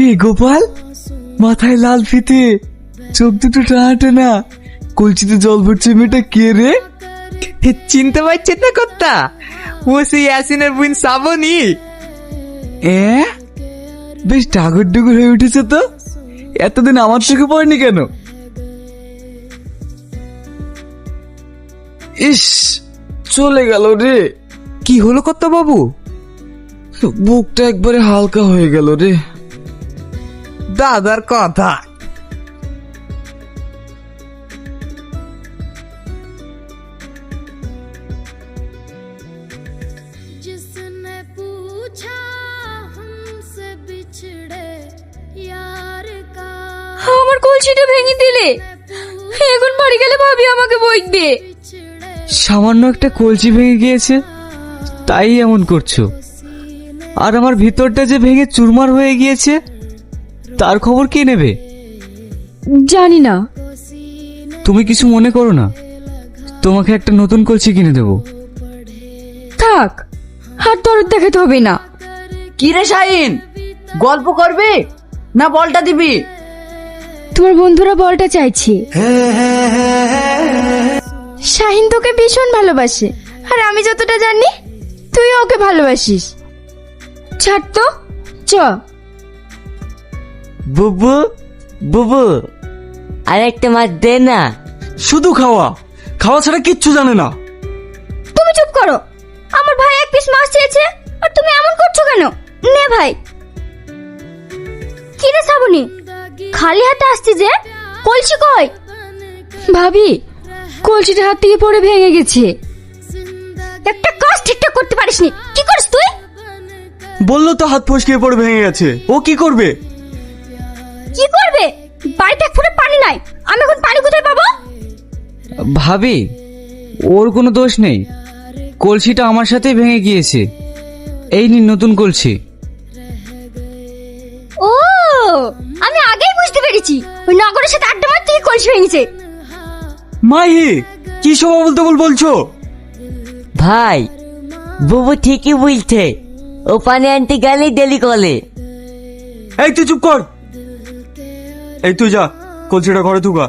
এই গোপাল, মাথায় লাল ফিতে, চোখ দুটো টানা টানা, কলসিতে জল ভরছে, মেয়েটা কে রে? চিনতে পারছেন না কর্তা? ও সেই ইয়াসিনের বোন শ্রাবণী। বেশ ডাগর ডুগর হয়ে উঠেছে তো, এতদিন আমার চোখে পড়েনি কেন? ইস, চলে গেল রে। কি হলো কর্তা বাবু? বুকটা একবারে হালকা হয়ে গেল রে। দাদার কথা। जिसने पूछा हमसे बिछड़े यार का, আমার কলসিটা ভেঙে দিলে, এখন বাড়ি গেলে ভাবি আমাকে বইবে। সামান্য একটা কলসি ভেঙে গিয়েছে, তাই এমন করছো? আর আমার ভিতরটা যে ভেঙে চুরমার হয়ে গিয়েছে, তার খবর কে নেবে? জানি না। তুমি কিছু মনে করো না, তোমাকে একটা নতুন কলসি কিনে দেবো। থাক, আর দরদ দেখাতে হবে না। কি রে শাহিন, গল্প করবি না বলটা দিবি? তোমার বন্ধুরা বলটা চাইছে। শাহিন তোকে ভীষণ ভালোবাসে, আর আমি যতটা জানি তুই ওকে ভালোবাসিস। ছাড় তো, চ। বুবু বুবু, আর একটা মাছ দে না। শুধু খাওয়া খাওয়া ছাড়া কিচ্ছু জানে না। তুমি চুপ করো। আমার ভাই এক পিস মাছ চেয়েছে, আর তুমি এমন করছো কেন? নে ভাই। কি রে শ্রাবণী, খালি হাতে আসছি যে? কলসি কই? ভাবি, কলসিটা হাত থেকে পড়ে ভেঙে গেছে। একটা কাজ ঠিকঠাক করতে পারিসনি, কি করিস তুই? বললো তো হাত ফসকে পড়ে ভেঙে গেছে, ও কি করবে? কি করবে? বাড়িতে এক ফুটে পানি নাই, আমি এখন পানি কোথায় পাবো? ভাবি, ওর কোনো দোষ নেই, কলসিটা আমার সাথেই ভেঙে গিয়েছে। এই নিন নতুন কলসি। ও, আমি আগেই বুঝতে পেরেছি, ওই নগরের সাথে আড্ডা মারতে গিয়ে কলসি ভেঙেছে। মাহি, কি সব বলতে বলছো? ভাই, বুবু ঠিকই বলছে, ও পানি আনতে গেলে ডেলি কলে। এই তুই চুপ কর। এই তুই যা, কলসিটা ঘরে থুকা।